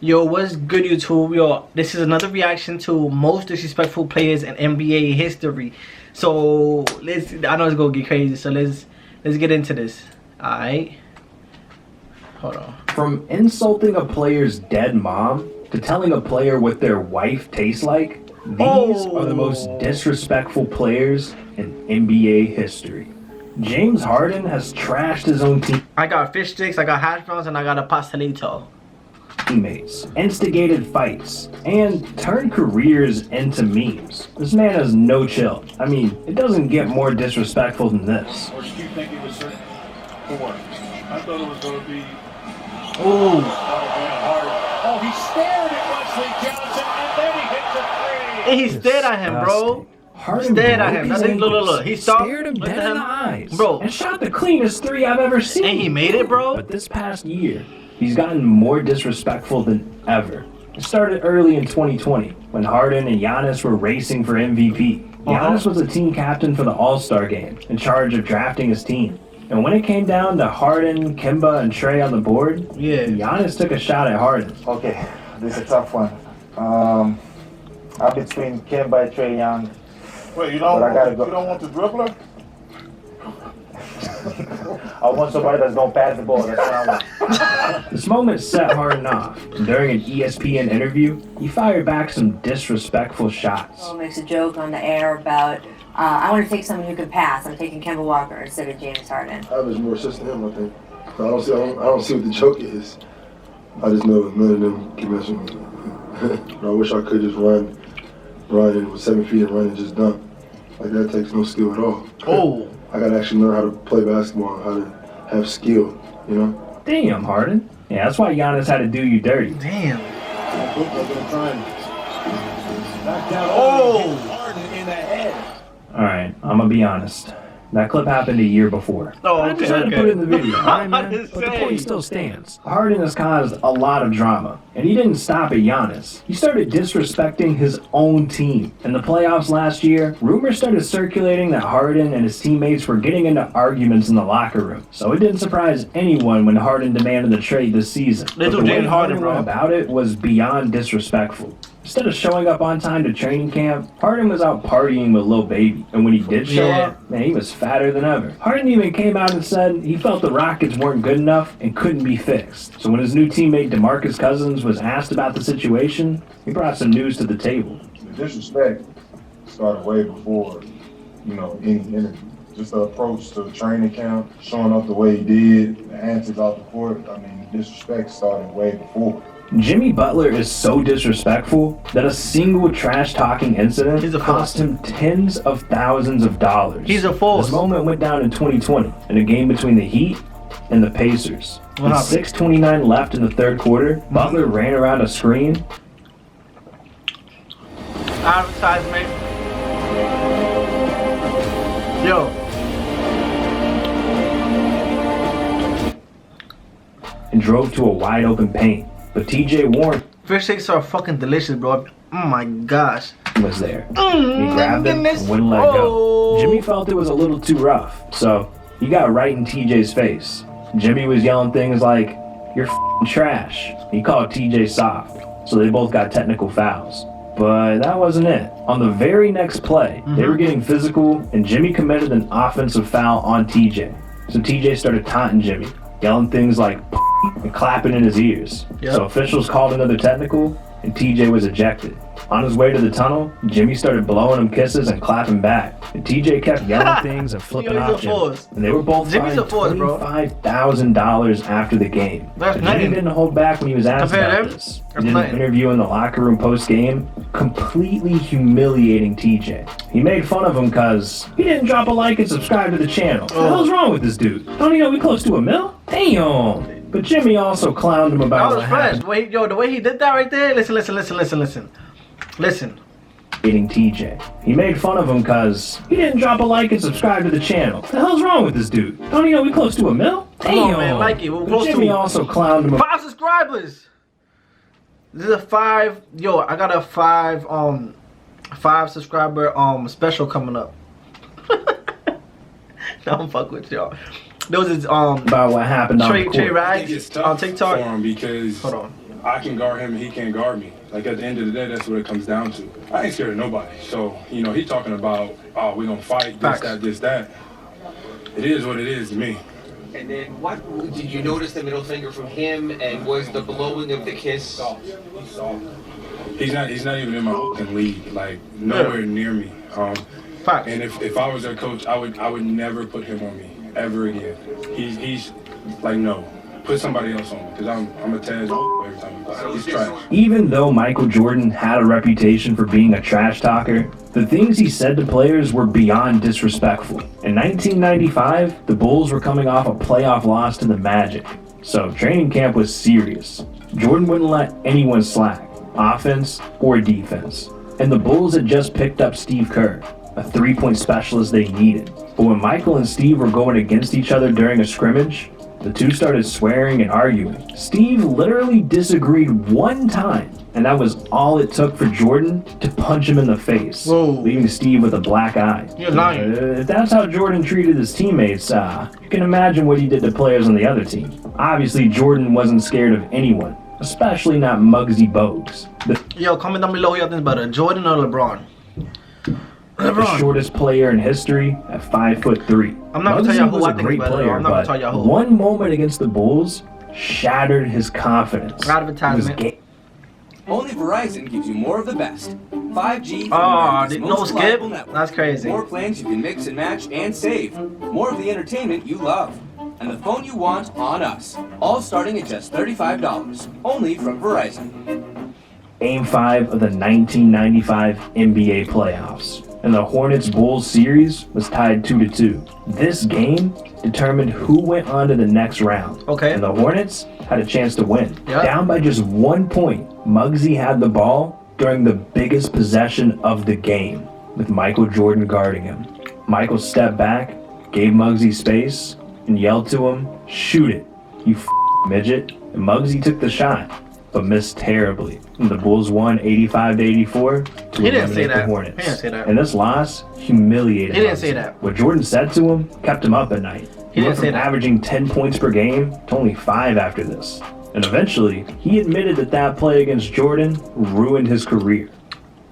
Yo, what's good, YouTube? Yo, this is another reaction to most disrespectful players in NBA history. So I know it's gonna get crazy. So let's get into this. All right, hold on. From insulting a player's dead mom to telling a player what their wife tastes like, these are the most disrespectful players in NBA history. James Harden has trashed his own I got fish sticks, I got hash browns, and I got a pastelito. Teammates, instigated fights, and turned careers into memes. This man has no chill. I mean, it doesn't get more disrespectful than this. Or did you think it was certain for what? I thought it was going to be. Ooh. Oh, he stared at Wesley Johnson and then he hit the three. And he stared at him, bro. Harden stared at him. Look. He stopped, stared him dead in the eyes, bro, and shot the cleanest three I've ever seen. And he made it, bro. But this past year, he's gotten more disrespectful than ever. It started early in 2020 when Harden and Giannis were racing for MVP. Giannis was the team captain for the All-Star game, in charge of drafting his team. And when it came down to Harden, Kemba, and Trey on the board, Giannis took a shot at Harden. Okay, this is a tough one. I'm between Kemba and Trey Young. Wait, you don't want the dribbler? I want somebody that's gonna pass the ball. That's what I want. This moment set Harden off. During an ESPN interview, he fired back some disrespectful shots. Makes a joke on the air about, I want to take someone who can pass. I'm taking Kemba Walker instead of James Harden. I was more assists than him, I think. I don't see what the joke is. I just know none of them can mess with me. I wish I could just run with 7 feet and run and just dunk. Like that takes no skill at all. Oh. I gotta actually learn how to play basketball, how to have skill, you know? Damn, Harden. Yeah, that's why Giannis had to do you dirty. Damn. Oh! Harden in the head. Alright, I'm gonna be honest. That clip happened a year before. Oh, I just had to put it in the video. Alright, man? But the point still stands. Harden has caused a lot of drama, and he didn't stop at Giannis. He started disrespecting his own team. In the playoffs last year, rumors started circulating that Harden and his teammates were getting into arguments in the locker room. So it didn't surprise anyone when Harden demanded the trade this season. But the way Harden went about it was beyond disrespectful. Instead of showing up on time to training camp, Harden was out partying with Lil Baby. And when he did show up, man, he was fatter than ever. Harden even came out and said he felt the Rockets weren't good enough and couldn't be fixed. So when his new teammate DeMarcus Cousins was asked about the situation, he brought some news to the table. The disrespect started way before, any interview. Just the approach to training camp, showing up the way he did, the antics off the court. I mean, the disrespect started way before. Jimmy Butler is so disrespectful that a single trash-talking incident cost him tens of thousands of dollars. He's a fool. This moment went down in 2020 in a game between the Heat and the Pacers. With 6:29 left in the third quarter, Butler ran around a screen. Advertisement. Yo. And drove to a wide open paint. But TJ Warren Fish sticks are fucking delicious, bro. Oh my gosh. Was there. He grabbed him and wouldn't let go. Jimmy felt it was a little too rough, so he got right in TJ's face. Jimmy was yelling things like, "You're f***ing trash." He called TJ soft, so they both got technical fouls. But that wasn't it. On the very next play, they were getting physical, and Jimmy committed an offensive foul on TJ. So TJ started taunting Jimmy, yelling things like and clapping in his ears. So officials called another technical, and TJ was ejected. On his way to the tunnel, Jimmy started blowing him kisses and clapping back. And TJ kept yelling things and flipping off Jimmy. And they were both fined $25,000 after the game. But Jimmy didn't hold back when he was asked about this. He did an interview in the locker room post-game, completely humiliating TJ. He made fun of him because he didn't drop a like and subscribe to the channel. What the hell's wrong with this dude? Don't you know we close to $1 million? Damn! But Jimmy also clowned him about what happened. The way he did that right there. Listen. Hating TJ. He made fun of him because he didn't drop a like and subscribe to the channel. What the hell's wrong with this dude? Don't you know we close to $1 million? Damn! Come on, man, like it. We're close Jimmy also clowned him. 5 subscribers. This is a 5. Yo, I got a 5 subscriber special coming up. Don't fuck with y'all. There was this about what happened on the court. Trey Rag on TikTok. Because hold on. I can guard him and he can't guard me. Like, at the end of the day, that's what it comes down to. I ain't scared of nobody. So, you know, he talking about, oh, we're going to fight, this, that. It is what it is to me. And then what did you notice the middle finger from him, and was the blowing of the kiss? He's not even in my fucking league, like nowhere near me. And if I was their coach, I would never put him on me ever again. He's like, no, put somebody else on me, because I'm a Taz every time he plays. He's trash. Even though Michael Jordan had a reputation for being a trash talker, the things he said to players were beyond disrespectful. In 1995, the Bulls were coming off a playoff loss to the Magic, so training camp was serious. Jordan wouldn't let anyone slack, offense or defense. And the Bulls had just picked up Steve Kerr, a three-point specialist they needed. But when Michael and Steve were going against each other during a scrimmage, the two started swearing and arguing. Steve literally disagreed one time, and that was all it took for Jordan to punch him in the face, leaving Steve with a black eye. You're lying. If that's how Jordan treated his teammates, you can imagine what he did to players on the other team. Obviously, Jordan wasn't scared of anyone, especially not Muggsy Bogues. Yo, comment down below who y'all think is better, Jordan or LeBron? The shortest player in history at 5'3". I'm not gonna tell y'all who I think is better. I'm not gonna tell y'all who. One moment against the Bulls shattered his confidence. Advertisement. Only Verizon gives you more of the best. 5G. No skip. That's crazy. More plans you can mix and match and save. More of the entertainment you love. And the phone you want on us. All starting at just $35. Only from Verizon. Game 5 of the 1995 NBA playoffs. And the Hornets-Bulls series was tied 2-2. This game determined who went on to the next round. Okay. And the Hornets had a chance to win. Yep. Down by just 1 point, Muggsy had the ball during the biggest possession of the game, with Michael Jordan guarding him. Michael stepped back, gave Muggsy space, and yelled to him, "Shoot it, you midget." And Muggsy took the shot, but missed terribly. And the Bulls won 85-84 to eliminate the Hornets. He didn't say that. And this loss humiliated He didn't Muggsy. say that. What Jordan said to him kept him up at night. He didn't went say from that. averaging 10 points per game to only 5 after this. And eventually, he admitted that play against Jordan ruined his career.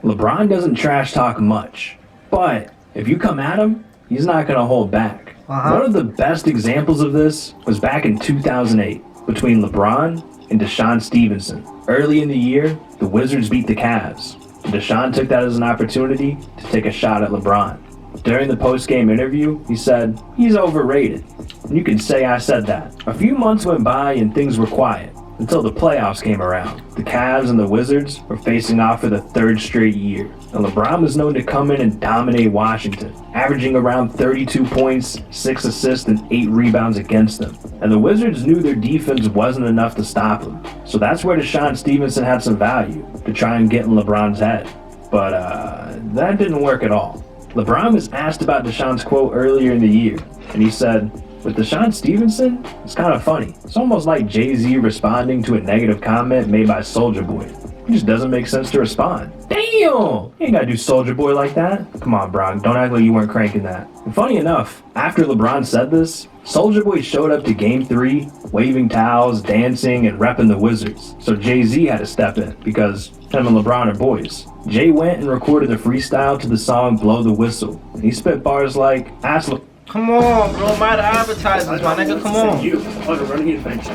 LeBron doesn't trash talk much, but if you come at him, he's not going to hold back. One of the best examples of this was back in 2008 between LeBron and Deshaun Stevenson. Early in the year, the Wizards beat the Cavs. And Deshaun took that as an opportunity to take a shot at LeBron. During the post-game interview, he said, "He's overrated." And you can say I said that. A few months went by and things were quiet until the playoffs came around. The Cavs and the Wizards were facing off for the 3rd straight year. And LeBron was known to come in and dominate Washington, averaging around 32 points, 6 assists, and 8 rebounds against them. And the Wizards knew their defense wasn't enough to stop him. So that's where Deshaun Stevenson had some value, to try and get in LeBron's head. But that didn't work at all. LeBron was asked about Deshaun's quote earlier in the year, and he said, "With Deshaun Stevenson, it's kind of funny. It's almost like Jay-Z responding to a negative comment made by Soulja Boy. It just doesn't make sense to respond." Damn! You ain't gotta do Soulja Boy like that. Come on, Brock. Don't act like you weren't cranking that. And funny enough, after LeBron said this, Soulja Boy showed up to Game 3, waving towels, dancing, and repping the Wizards. So Jay-Z had to step in, because him and LeBron are boys. Jay went and recorded a freestyle to the song Blow the Whistle. And he spit bars like, Come on, bro. My advertisements, my nigga. Come on.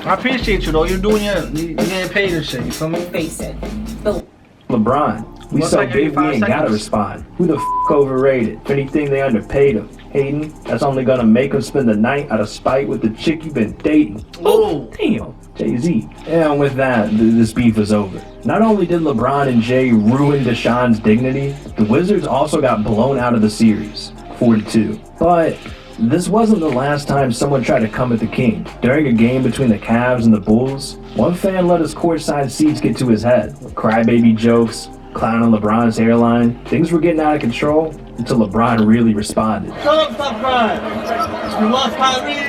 I appreciate you, though. You're getting paid and shit. You feel me? Face it. LeBron, we Looks so like every big we 5 ain't gotta seconds. respond. Who the f*** overrated? If anything, they underpaid him. Hating, that's only gonna make him spend the night out of spite with the chick you've been dating. Oh, damn. Jay-Z. And with that, this beef is over. Not only did LeBron and Jay ruin Deshaun's dignity, the Wizards also got blown out of the series, 4-2. But this wasn't the last time someone tried to come at the king. During a game between the Cavs and the Bulls, one fan let his courtside seats get to his head. Crybaby jokes, clowning LeBron's hairline. Things were getting out of control until LeBron really responded. Shut up, stop crying. You lost Kyrie,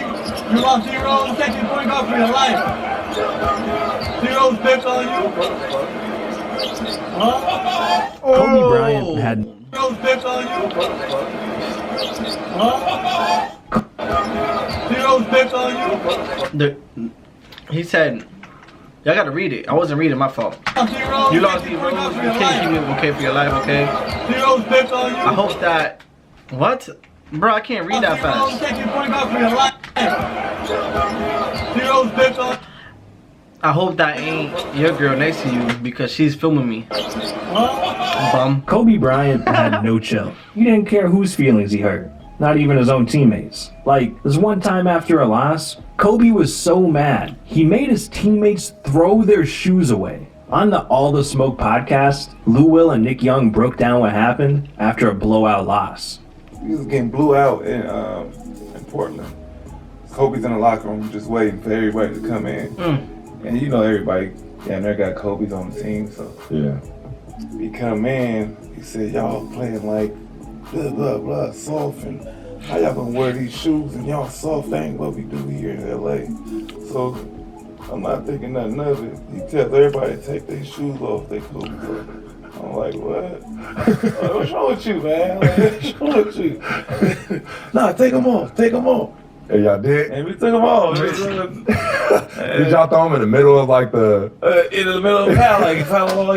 you lost D-Rose, second point guard for your life. D-Rose picked on you. Huh? Kobe Bryant had... D-Rose picked on you. Huh? D-Rose picked on you. He said, Y'all gotta read it. I wasn't reading, my fault. You lost D Rose. You can't keep it okay for your life, okay? D Rose picked on you. I hope that. What? Bro, I can't read that fast. I hope that ain't your girl next to you because she's filming me. Bum. Kobe Bryant had no chill. He didn't care whose feelings he hurt, not even his own teammates. Like, this one time after a loss, Kobe was so mad, he made his teammates throw their shoes away. On the All the Smoke podcast, Lou Will and Nick Young broke down what happened after a blowout loss. He was getting blew out in Portland. Kobe's in the locker room just waiting for everybody to come in. And you know everybody down there got Kobe's on the team, so Yeah. he come in, he said, y'all playing like blah, blah, blah, soft, and how y'all gonna wear these shoes and y'all soft? That ain't what we do here in LA. So I'm not thinking nothing of it. He tells everybody to take their shoes off their clothes. I'm like, what? Like, what's wrong with you, man? Like, what's wrong with you? Nah, take them off, take them off. Hey, y'all did? And we took them off. Did y'all throw them in the middle of like the... in the middle of the pile, like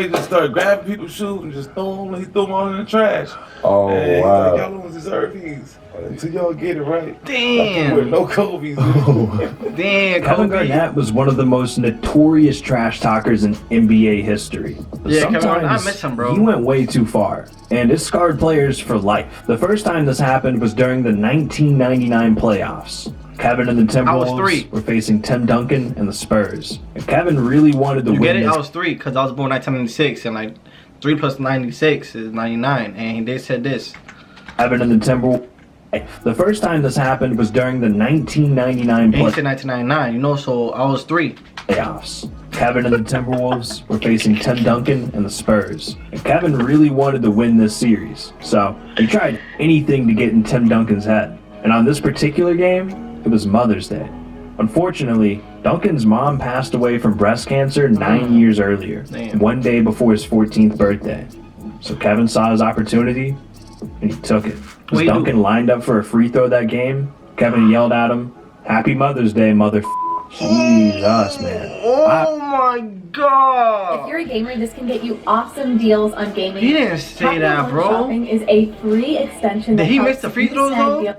he just started grabbing people's shoes and just threw them all in the trash. Oh, and wow. Like, y'all don't deserve these until y'all get it right. Damn. With no Kobe's. Damn, Kevin Kobe. Garnett was one of the most notorious trash talkers in NBA history. But Yeah, Kevin Garnett, sometimes I miss him, bro. he went way too far, and it scarred players for life. The first time this happened was during the 1999 playoffs. Kevin and the I was 3. Timberwolves were facing Tim Duncan and the Spurs. And Kevin really wanted to You win get it? this. I was 3 because I was born 1996, and like 3 plus 96 is 99, and they said this. Kevin and the Timberwolves. The first time this happened was during the 1999 And he said 1999, you know, so I was 3. playoffs. Kevin and the Timberwolves were facing Tim Duncan and the Spurs. And Kevin really wanted to win this series, so he tried anything to get in Tim Duncan's head. And on this particular game, it was Mother's Day. Unfortunately, Duncan's mom passed away from breast cancer 9 years earlier, one day before his 14th birthday. So Kevin saw his opportunity, and he took it. As Duncan lined up for a free throw that game, Kevin yelled at him, "Happy Mother's Day, mother." Jesus, man. Oh my God. If you're a gamer, this can get you awesome deals on gaming. He didn't say that, bro. Shopping is a free extension. Did that he helps miss the free you throws, snag though? deals.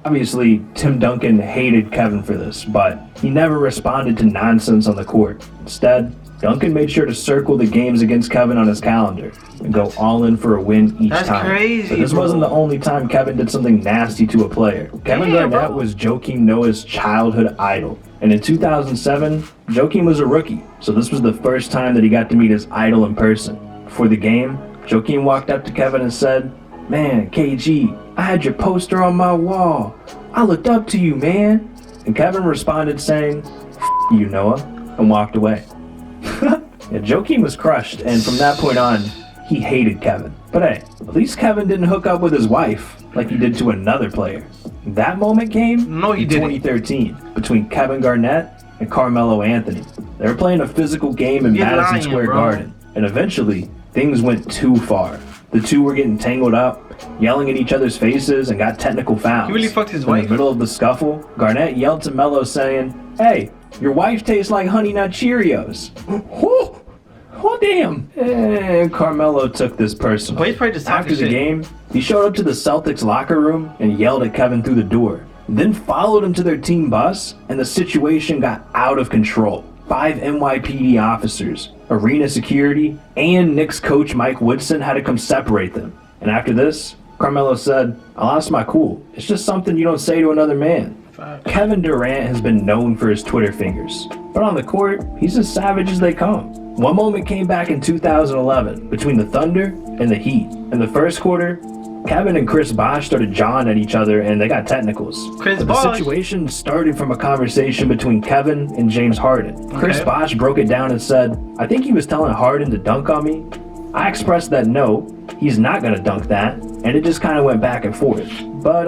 Obviously, Tim Duncan hated Kevin for this, but he never responded to nonsense on the court. Instead, Duncan made sure to circle the games against Kevin on his calendar and go all in for a win each That's time. crazy, But this bro. wasn't the only time Kevin did something nasty to a player. Kevin Damn, Garnett bro. was Joakim Noah's childhood idol. And in 2007, Joakim was a rookie, so this was the first time that he got to meet his idol in person. Before the game, Joakim walked up to Kevin and said, "Man, KG, I had your poster on my wall. I looked up to you, man." And Kevin responded saying, "F you, Noah," and walked away. Yeah, Joakim was crushed, and from that point on, he hated Kevin. But hey, at least Kevin didn't hook up with his wife like he did to another player. That moment came in 2013 between Kevin Garnett and Carmelo Anthony. They were playing a physical game in You're Madison lying, Square bro. Garden, and eventually, things went too far. The two were getting tangled up, yelling at each other's faces, and got technical fouls. He really fucked his In wife? the middle of the scuffle, Garnett yelled to Melo saying, "Hey, your wife tastes like Honey Nut Cheerios." Whew. Oh, damn. And Carmelo took this personal. Well, he's probably just talking After the shit. game, he showed up to the Celtics locker room and yelled at Kevin through the door. Then followed him to their team bus, and the situation got out of control. 5 NYPD officers, arena security, and Knicks coach Mike Woodson had to come separate them. And after this, Carmelo said, "I lost my cool. It's just something you don't say to another man." Kevin Durant has been known for his Twitter fingers, but on the court, he's as savage as they come. One moment came back in 2011 between the Thunder and the Heat. In the first quarter, Kevin and Chris Bosh started jawing at each other and they got technicals. Chris But the Bosh? situation started from a conversation between Kevin and James Harden. Chris Bosh broke it down and said, "I think he was telling Harden to dunk on me." I expressed that no, he's not gonna dunk that, and it just kind of went back and forth. But,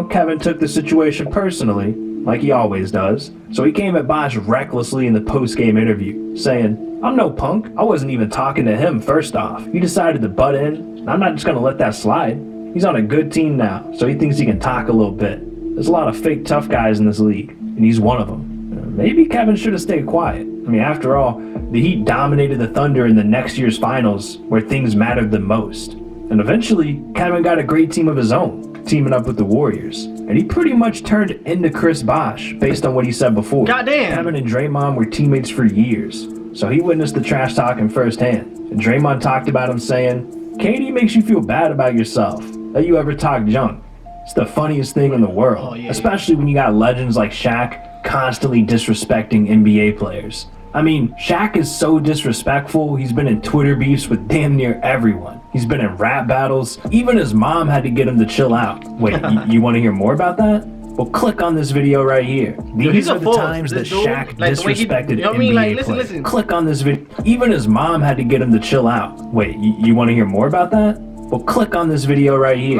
Kevin took the situation personally, like he always does. So he came at Bosh recklessly in the post-game interview, saying, "I'm no punk. I wasn't even talking to him first off. He decided to butt in, and I'm not just gonna let that slide. He's on a good team now, so he thinks he can talk a little bit. There's a lot of fake tough guys in this league, and he's one of them. Maybe Kevin should have stayed quiet." I mean, after all, the Heat dominated the Thunder in the next year's finals where things mattered the most. And eventually, Kevin got a great team of his own, teaming up with the Warriors. And he pretty much turned into Chris Bosh based on what he said before. Goddamn. Kevin and Draymond were teammates for years, so he witnessed the trash talking firsthand. And Draymond talked about him saying, KD makes you feel bad about yourself, that you ever talk junk. It's the funniest thing in the world, especially when you got legends like Shaq constantly disrespecting NBA players. I mean, Shaq is so disrespectful, he's been in Twitter beefs with damn near everyone. He's been in rap battles. Even his mom had to get him to chill out. Wait, you want to hear more about that? Well, click on this video right here. These are the times that Shaq disrespected NBA players. Listen. Click on this video. Even his mom had to get him to chill out. Wait, you want to hear more about that? Well, click on this video right here.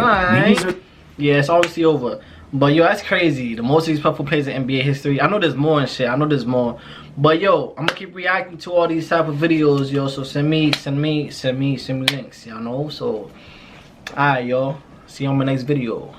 Yeah, it's obviously over. But yo, that's crazy. The most disrespectful players in NBA history. I know there's more and shit. I know there's more. But yo, I'm gonna keep reacting to all these type of videos, yo. So send me links, y'all know. So alright, yo. See you on my next video.